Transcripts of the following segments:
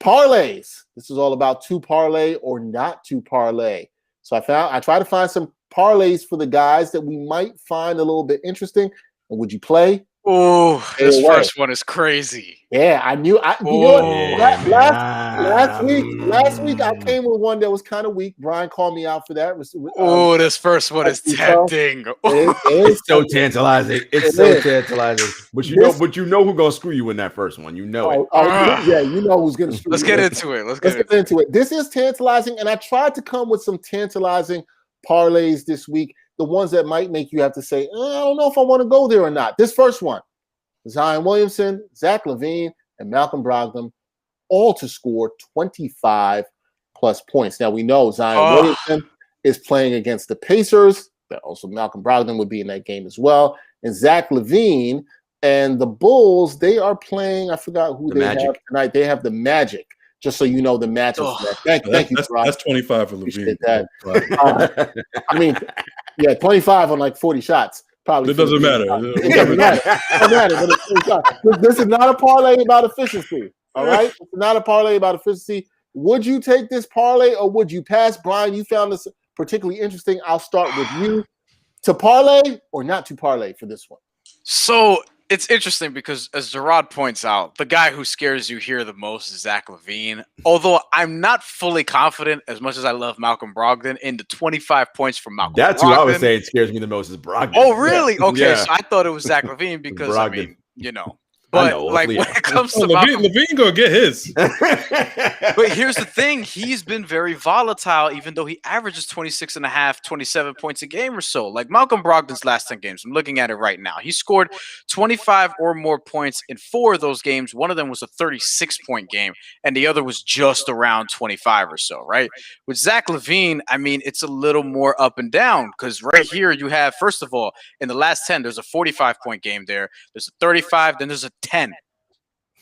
Parlays. This is all about to parlay or not to parlay. So I tried to find some parlays for the guys that we might find a little bit interesting. And would you play? Oh, this first one is crazy. Yeah, I knew. Last week I came with one that was kind of weak. Brian called me out for that. This first one is tempting. It's so tantalizing. It's so tantalizing. But you know who's gonna screw you in that first one. You know it. Yeah, you know who's gonna screw you. Let's get into it. Let's get into it. This is tantalizing, and I tried to come with some tantalizing parlays this week. The ones that might make you have to say, I don't know if I want to go there or not. This first one, Zion Williamson, Zach Lavine, and Malcolm Brogdon, all to score 25 plus points. Now we know Zion Williamson is playing against the Pacers, but also Malcolm Brogdon would be in that game as well. And Zach Lavine and the Bulls, they are playing, I forgot who they have tonight. They have the Magic. Just so you know the matchup. Thank you, Rob. That's 25 for Lavine. I mean, 25 on like 40 shots. Probably. It doesn't matter. It doesn't matter. But this is not a parlay about efficiency. All right? It's not a parlay about efficiency. Would you take this parlay or would you pass? Brian, you found this particularly interesting. I'll start with you. To parlay or not to parlay for this one? So it's interesting because, as Jarod points out, the guy who scares you here the most is Zach Lavine. Although I'm not fully confident, as much as I love Malcolm Brogdon, in the 25 points from Malcolm That's Brogdon. Who I was saying scares me the most is Brogdon. Oh, really? Yeah. Okay, so I thought it was Zach Lavine because, Brogdon. I mean, you know. But when it comes to Lavine gonna get his. But here's the thing. He's been very volatile, even though he averages 26 and a half, 27 points a game or so. Like Malcolm Brogdon's last 10 games. I'm looking at it right now. He scored 25 or more points in 4 of those games. One of them was a 36-point game, and the other was just around 25 or so, right? With Zach Lavine, I mean, it's a little more up and down because right here you have, first of all, in the last 10, there's a 45-point game there. There's a 35, then there's a 10.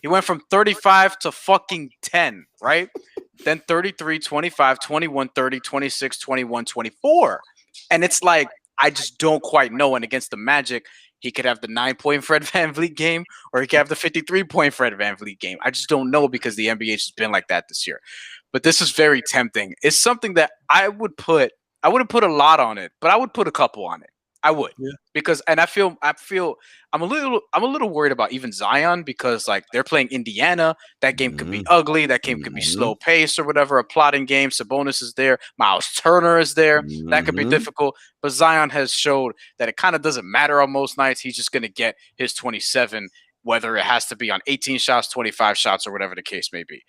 He went from 35 to fucking 10, right? Then 33, 25, 21, 30, 26, 21, 24. And it's like, I just don't quite know. And against the Magic, he could have the 9-point Fred VanVleet game or he could have the 53-point Fred VanVleet game. I just don't know because the NBA has been like that this year. But this is very tempting. It's something that I wouldn't put a lot on it, but I would put a couple on it. I would, because, and I feel I'm a little worried about even Zion because like they're playing Indiana. That game could be ugly. That game could be slow pace or whatever. A plotting game. Sabonis is there. Miles Turner is there. That could be difficult. But Zion has showed that it kind of doesn't matter on most nights. He's just going to get his 27, whether it has to be on 18 shots, 25 shots, or whatever the case may be.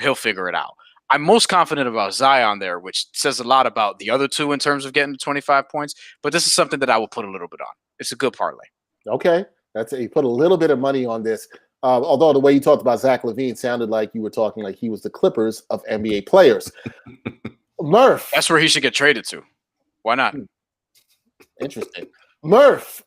He'll figure it out. I'm most confident about Zion there, which says a lot about the other two in terms of getting to 25 points. But this is something that I will put a little bit on. It's a good parlay. Okay. You put a little bit of money on this. Although the way you talked about Zach Lavine sounded like you were talking like he was the Clippers of NBA players. Murph. That's where he should get traded to. Why not? Interesting. Murph,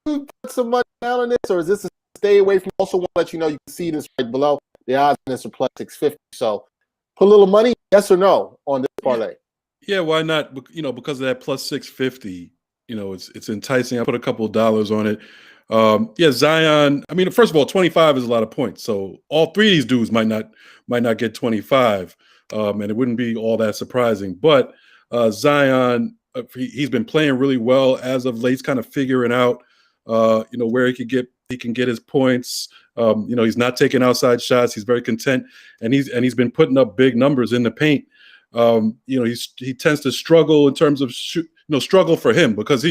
you put some money down on this, or is this a stay away from? Also want to let you know you can see this right below. The odds on this are plus 650. So put a little money, yes or no, on this parlay. Yeah, why not? Because of that plus 650, it's enticing. I put a couple of dollars on it. Zion. I mean, first of all, 25 is a lot of points. So all 3 of these dudes might not get 25, and it wouldn't be all that surprising. But Zion, he's been playing really well as of late. He's kind of figuring out, where he can get his points. He's not taking outside shots. He's very content, and he's been putting up big numbers in the paint. He tends to struggle in terms of struggle for him because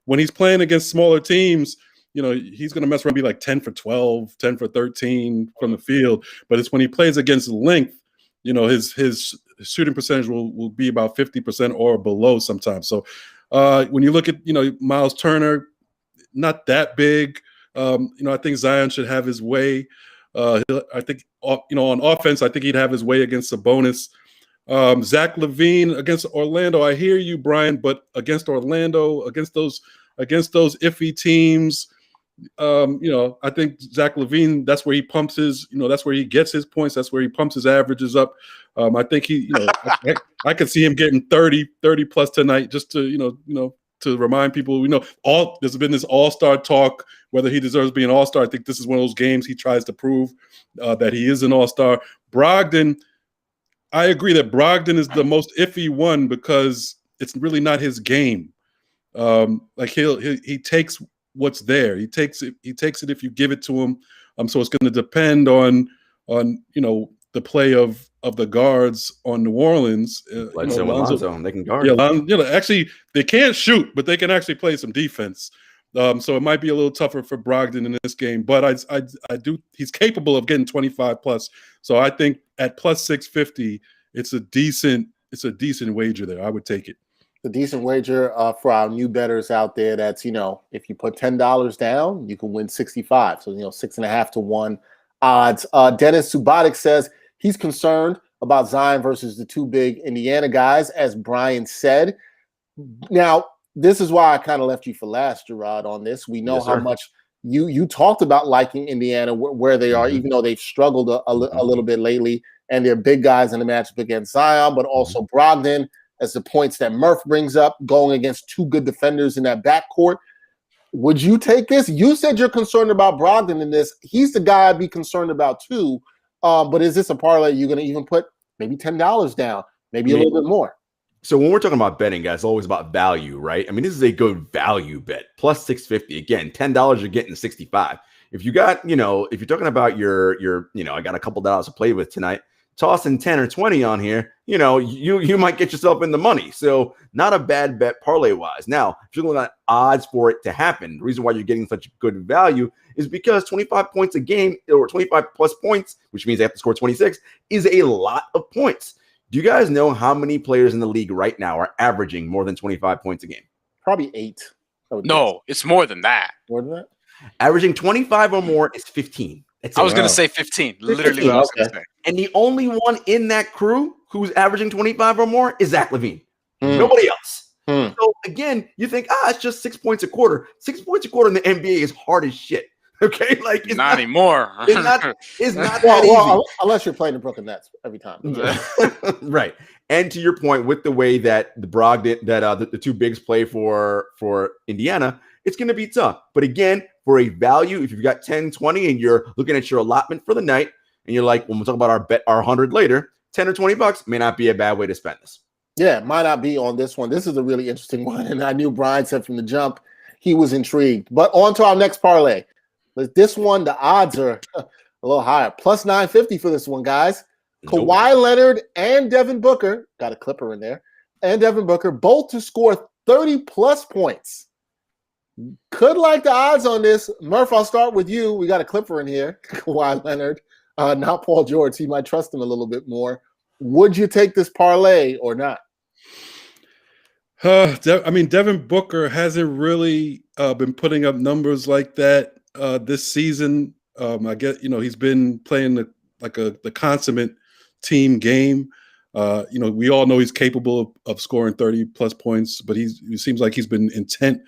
when he's playing against smaller teams, he's going to mess around and be like 10 for 12, 10 for 13 from the field. But it's when he plays against length, his shooting percentage will be about 50% or below sometimes. So when you look at Miles Turner, not that big. I think Zion should have his way. I think, on offense, I think he'd have his way against Sabonis. Zach Lavine against Orlando. I hear you, Brian, but against Orlando, against those iffy teams, I think Zach Lavine, that's where he pumps his, that's where he gets his points. That's where he pumps his averages up. I think I could see him getting 30 plus tonight just to, to remind people, there's been this all-star talk, whether he deserves to be an all-star. I think this is one of those games he tries to prove that he is an all-star. Brogdon, I agree that Brogdon is the most iffy one because it's really not his game. Like he takes what's there. He takes it if you give it to him. So it's going to depend on the play of the guards on New Orleans. Lonzo, they can guard. Yeah, actually they can't shoot, but they can actually play some defense. So it might be a little tougher for Brogdon in this game, but I do. He's capable of getting 25 plus. So I think at plus 650, it's a decent wager there. I would take it. The decent wager for our new bettors out there. That's if you put $10 down, you can win 65. So 6.5 to 1 odds. Dennis Subotic says he's concerned about Zion versus the two big Indiana guys, as Brian said. Now, this is why I kind of left you for last, Jarod, on this. We know how much you talked about liking Indiana where they are, even though they've struggled a little bit lately, and they're big guys in the matchup against Zion, but also Brogdon, as the points that Murph brings up, going against two good defenders in that backcourt. Would you take this? You said you're concerned about Brogdon in this. He's the guy I'd be concerned about too. But is this a parlay you're going to even put maybe $10 down, maybe a little bit more? So when we're talking about betting, guys, it's always about value, right? I mean, this is a good value bet. Plus 650. Again, $10, you're getting 65. If you got, if you're talking about your, I got a couple dollars to play with tonight, tossing 10 or 20 on here, you might get yourself in the money. So not a bad bet parlay wise. Now, if you're looking at odds for it to happen, the reason why you're getting such good value is because 25 points a game or 25 plus points, which means they have to score 26, is a lot of points. Do you guys know how many players in the league right now are averaging more than 25 points a game? Probably 8. No, it's more than that. More than that? Averaging 25 or more is 15. I was going to say 15. Literally what I was going to say. And the only one in that crew who's averaging 25 or more is Zach Lavine. Nobody else. So again, you think, it's just 6 points a quarter. 6 points a quarter in the NBA is hard as shit. Okay, like it's not anymore. It's not that easy. Unless you're playing the Brooklyn Nets every time. Right. And to your point, with the way that the two bigs play for Indiana, it's going to be tough. But again, for a value, if you've got 10, 20, and you're looking at your allotment for the night, and you're like, when we'll talk about our 100 later, 10 or 20 bucks may not be a bad way to spend this. Yeah, might not be on this one. This is a really interesting one. And I knew Brian said from the jump he was intrigued. But on to our next parlay. This one, the odds are a little higher. Plus 950 for this one, guys. Kawhi Leonard and Devin Booker, got a clipper in there, and Devin Booker, both to score 30-plus points. Could like the odds on this. Murph, I'll start with you. We got a clipper in here. Kawhi Leonard, not Paul George. He might trust him a little bit more. Would you take this parlay or not? Devin Booker hasn't really been putting up numbers like that this season. I guess he's been playing the consummate team game. We all know he's capable of scoring 30 plus points, but he seems like he's been intent,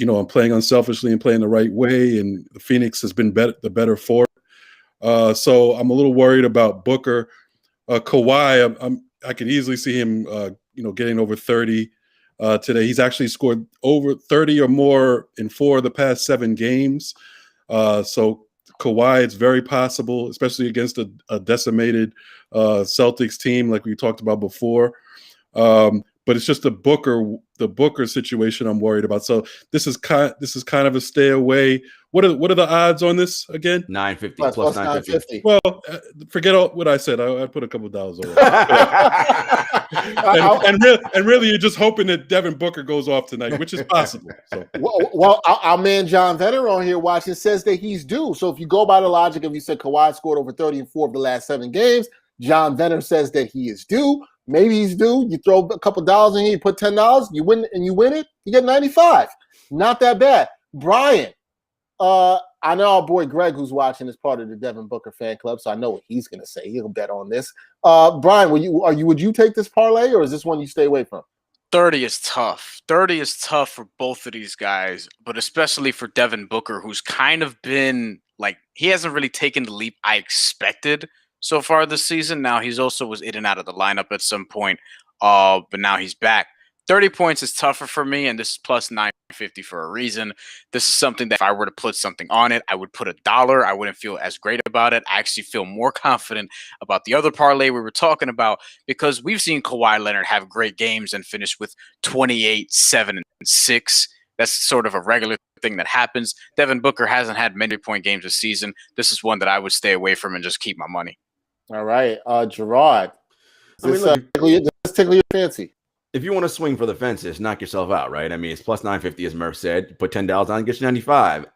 on playing unselfishly and playing the right way. And Phoenix has been the better for it. So I'm a little worried about Booker. Kawhi, I could easily see him, getting over 30 today. He's actually scored over 30 or more in 4 of the past 7 games. So Kawhi, it's very possible, especially against a decimated Celtics team like we talked about before. But it's just the Booker situation I'm worried about. So this is kind of a stay away. What are the odds on this again? 950 plus 950. Well, forget what I said. I put a couple dollars over. and really, you're just hoping that Devin Booker goes off tonight, which is possible. So. Well, our man John Venner on here watching says that he's due. So if you go by the logic of you said Kawhi scored over 30 in 4 of the last 7 games, John Venner says that he is due. Maybe he's due. You throw a couple dollars in here, you put $10, you win it, you get 95. Not that bad. Brian, I know our boy Greg, who's watching, is part of the Devin Booker fan club, so I know what he's going to say. He'll bet on this. Brian, would you take this parlay, or is this one you stay away from? 30 is tough. 30 is tough for both of these guys, but especially for Devin Booker, who's kind of been he hasn't really taken the leap I expected so far this season. Now he's also was in and out of the lineup at some point, but now he's back. 30 points is tougher for me, and this is plus 950 for a reason. This is something that if I were to put something on it, I would put $1. I wouldn't feel as great about it. I actually feel more confident about the other parlay we were talking about because we've seen Kawhi Leonard have great games and finish with 28, 7, and 6. That's sort of a regular thing that happens. Devin Booker hasn't had many point games this season. This is one that I would stay away from and just keep my money. All right. Jarod, does this tickle your fancy? If you want to swing for the fences, knock yourself out, right? I mean, it's plus 950, as Murph said. You put $10 on, get you 95.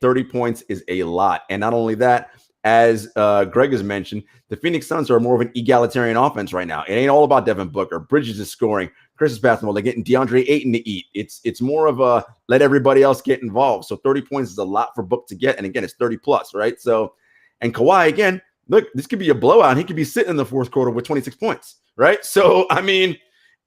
30 points is a lot. And not only that, as Greg has mentioned, the Phoenix Suns are more of an egalitarian offense right now. It ain't all about Devin Booker. Bridges is scoring. Chris is passing the ball. They're getting DeAndre Ayton to eat. It's more of a let everybody else get involved. So 30 points is a lot for Book to get. And again, it's 30 plus, right? So, and Kawhi, again, look, this could be a blowout. He could be sitting in the fourth quarter with 26 points, right? So, I mean,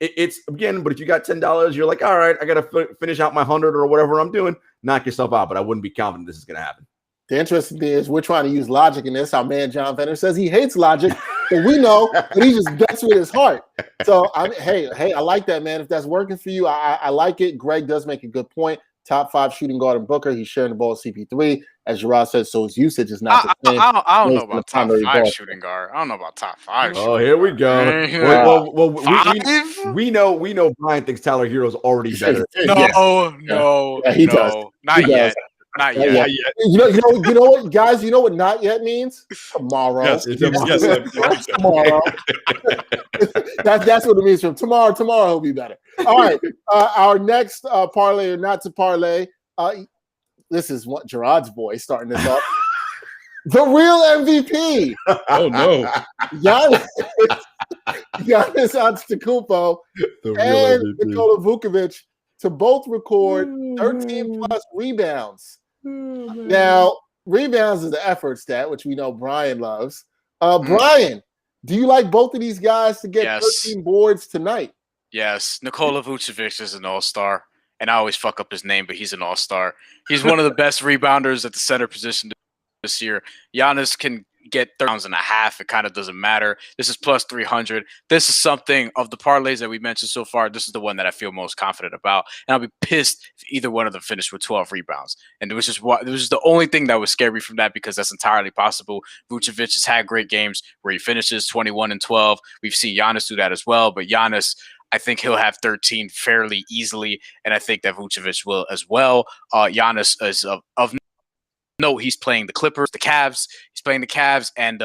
it's again, but if you got $10, you're like, all right, I got to finish out my 100 or whatever I'm doing. Knock yourself out, but I wouldn't be confident this is going to happen. The interesting thing is we're trying to use logic in this. Our man John Fenner says he hates logic, but we know that he just bets with his heart. So, hey, I like that, man. If that's working for you, I like it. Greg does make a good point. Top 5 shooting guard in Booker. He's sharing the ball with CP3. As Jarod said, so his usage is not the same. I don't know about top 5 shooting guard. I don't know about top 5. Oh, here we go. We know Brian thinks Tyler Hero's already better. No, he does. Not yet. Not yet. You know what, guys? You know what not yet means? Tomorrow. Yes. Tomorrow. That's what it means from tomorrow. Tomorrow he'll be better. All right. Our next parlay or not to parlay. This is what Jarod's voice starting this up. The real MVP. Oh no. Giannis Antetokounmpo and Nikola Vucevic to both record 13 plus rebounds. Now, rebounds is the effort stat, which we know Brian loves. Brian, do you like both of these guys to get 13 boards tonight? Yes. Nikola Vucevic is an all-star, and I always fuck up his name, but he's an all-star. He's one of the best rebounders at the center position this year. Giannis can get 30 rounds and a half. It kind of doesn't matter. This is plus 300. This is something of the parlays that we mentioned so far. This is the one that I feel most confident about. And I'll be pissed if either one of them finished with 12 rebounds. And it was just the only thing that was scary from that because that's entirely possible. Vucevic has had great games where he finishes 21 and 12. We've seen Giannis do that as well. But Giannis, I think he'll have 13 fairly easily. And I think that Vucevic will as well. Giannis is of no, he's playing the Clippers, the Cavs. He's playing the Cavs, and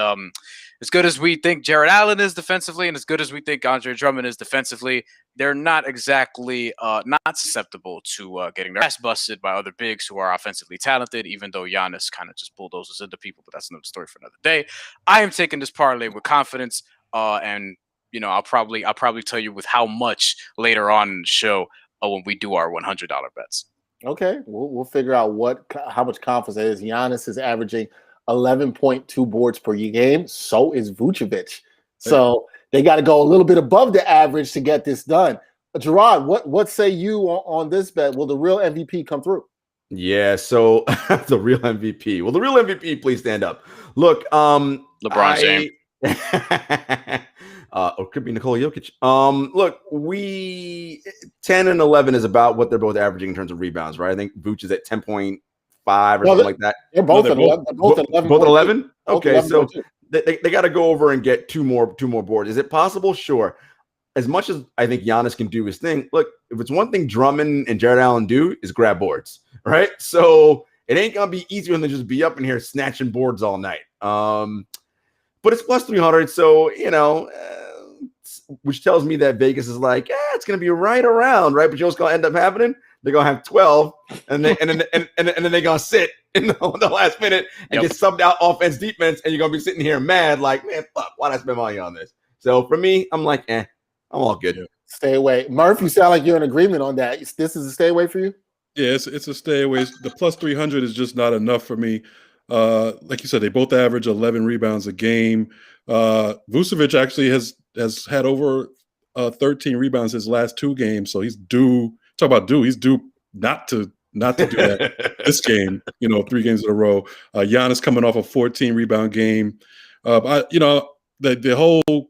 as good as we think Jarrett Allen is defensively, and as good as we think Andre Drummond is defensively, they're not exactly not susceptible to getting their ass busted by other bigs who are offensively talented. Even though Giannis kind of just bulldozes into people, but that's another story for another day. I am taking this parlay with confidence, and I'll probably tell you with how much later on in the show when we do our $100 bets. Okay, we'll figure out how much confidence that is. Giannis is averaging 11.2 boards per game. So is Vucevic. So they got to go a little bit above the average to get this done. Jarod, what say you on this bet? Will the real MVP come through? Yeah, so the real MVP. Will the real MVP please stand up? Look, LeBron James. Or could be Nikola Jokic. Look, 10 and 11 is about what they're both averaging in terms of rebounds, right? I think Vooch is at 10.5 or something like that. They're both at 11. Both 11? Okay, 11. so they got to go over and get two more boards. Is it possible? Sure. As much as I think Giannis can do his thing, look, if it's one thing Drummond and Jarrett Allen do is grab boards, right? So it ain't going to be easier than just be up in here snatching boards all night. But it's plus 300, so, which tells me that Vegas is like, it's going to be right around, right? But you know what's going to end up happening? They're going to have 12, and then they're going to sit in the last minute and get subbed out offense, defense, and you're going to be sitting here mad like, man, fuck, why did I spend money on this? So for me, I'm like, I'm all good. Stay away. Murph, you sound like you're in agreement on that. This is a stay away for you? Yeah, it's a stay away. The plus 300 is just not enough for me. Like you said, they both average 11 rebounds a game. Vucevic actually has had over 13 rebounds his last 2 games, so he's due. Talk about due. He's due not to do that this game. 3 games in a row. Giannis coming off a 14 rebound game. The whole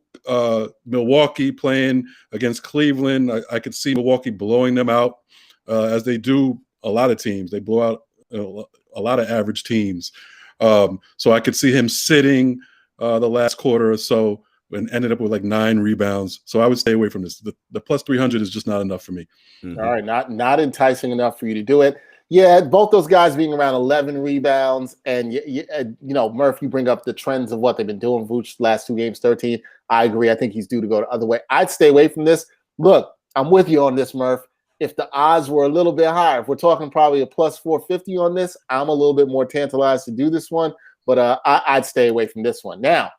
Milwaukee playing against Cleveland. I could see Milwaukee blowing them out as they do a lot of teams. They blow out a lot of average teams. So I could see him sitting the last quarter or so and ended up with like 9 rebounds. So I would stay away from this. The plus 300 is just not enough for me. Mm-hmm. All right, not enticing enough for you to do it. Yeah, both those guys being around 11 rebounds, and Murph, you bring up the trends of what they've been doing. Vooch last 2 games, 13. I agree. I think he's due to go the other way. I'd stay away from this. Look, I'm with you on this, Murph. If the odds were a little bit higher, if we're talking probably a plus 450 on this, I'm a little bit more tantalized to do this one, but I'd stay away from this one. Now,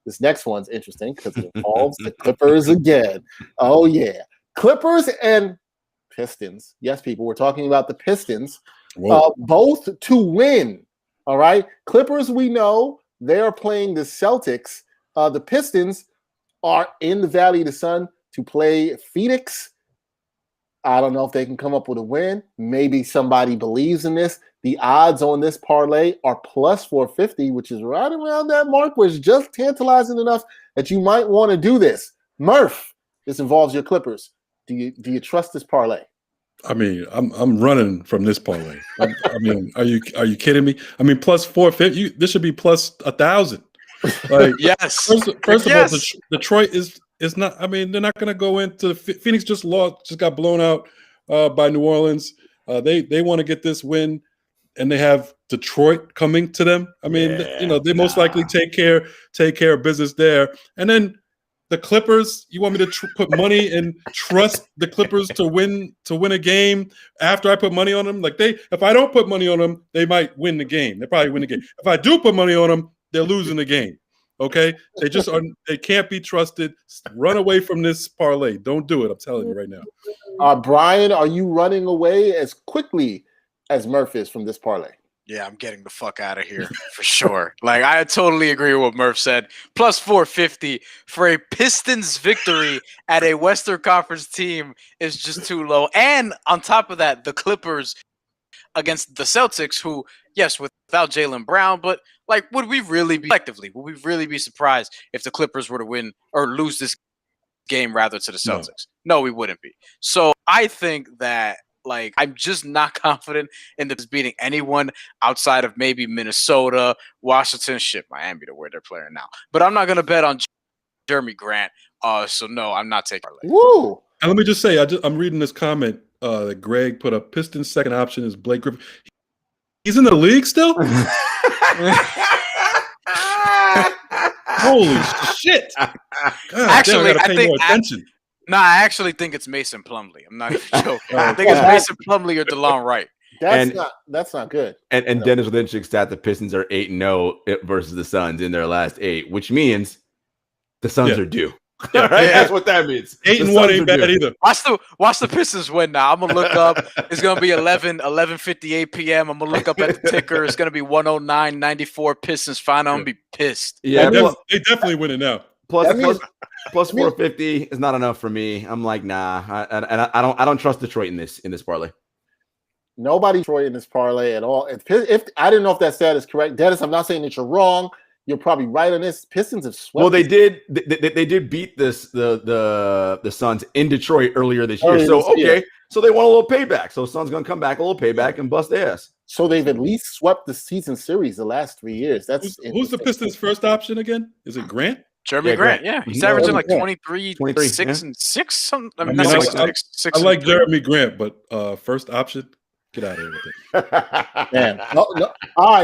this next one's interesting because it involves the Clippers again. Oh, yeah. Clippers and Pistons. Yes, people, we're talking about the Pistons. Both to win. All right. Clippers, we know they are playing the Celtics. The Pistons are in the Valley of the Sun to play Phoenix. I don't know if they can come up with a win. Maybe somebody believes in this. The odds on this parlay are plus 450, which is right around that mark, where it's just tantalizing enough that you might want to do this. Murph, this involves your Clippers. Do you trust this parlay? I mean, I'm running from this parlay. I mean, are you kidding me? I mean, plus 450. This should be plus 1,000. Like, yes. First of all, Detroit is not. I mean, they're not going to go into Phoenix. Just got blown out by New Orleans. They want to get this win, and they have Detroit coming to them. I mean, they most likely take care of business there, and then. The Clippers, you want me to put money and trust the Clippers to win a game after I put money on them? Like if I don't put money on them, they might win the game. They probably win the game. If I do put money on them, they're losing the game. Okay, they just are. They can't be trusted. Run away from this parlay. Don't do it. I'm telling you right now. Brian, are you running away as quickly as Murph is from this parlay? Yeah, I'm getting the fuck out of here for sure. Like, I totally agree with what Murph said. Plus 450 for a Pistons victory at a Western Conference team is just too low. And on top of that, the Clippers against the Celtics, who, yes, without Jaylen Brown, but like, would we really be surprised if the Clippers were to win or lose this game rather to the Celtics? No, we wouldn't be. So I think that. Like, I'm just not confident in this beating anyone outside of maybe Minnesota, Washington, Miami to where they're playing now. But I'm not going to bet on Jeremy Grant. So, no, I'm not taking parlay. Woo! And let me just say, I'm reading this comment that Greg put up. Pistons' second option is Blake Griffin. He's in the league still? Holy shit. God, actually, damn, I think more attention. I actually think it's Mason Plumlee. I'm not even joking. I think it's Mason Plumlee or DeLon Wright. That's not good. And Dennis with interesting stat: the Pistons are 8-0 versus the Suns in their last 8, which means the Suns are due. All right, that's what that means. 8-1 ain't bad either. Watch the Pistons win now. I'm gonna look up. It's gonna be 11:58 p.m. I'm gonna look up at the ticker. It's gonna be 109-94 Pistons final. I'm gonna be pissed. Yeah, they definitely win it now. Plus 450 is not enough for me. I'm like, nah, I don't trust Detroit in this parlay. Nobody Detroit in this parlay at all. If I didn't know if that stat is correct, Dennis, I'm not saying that you're wrong. You're probably right on this. Pistons have swept. Well, they did beat the Suns in Detroit earlier this year. So they want a little payback. So Suns gonna come back, a little payback, and bust ass. So they've at least swept the season series the last 3 years. Who's the Pistons' first option again? Is it Grant? Jeremy Grant, yeah. He's averaging like 23, 6, and 6. Something. I mean, I like Jeremy Grant, but first option, get out of here with it. Man. No. All right.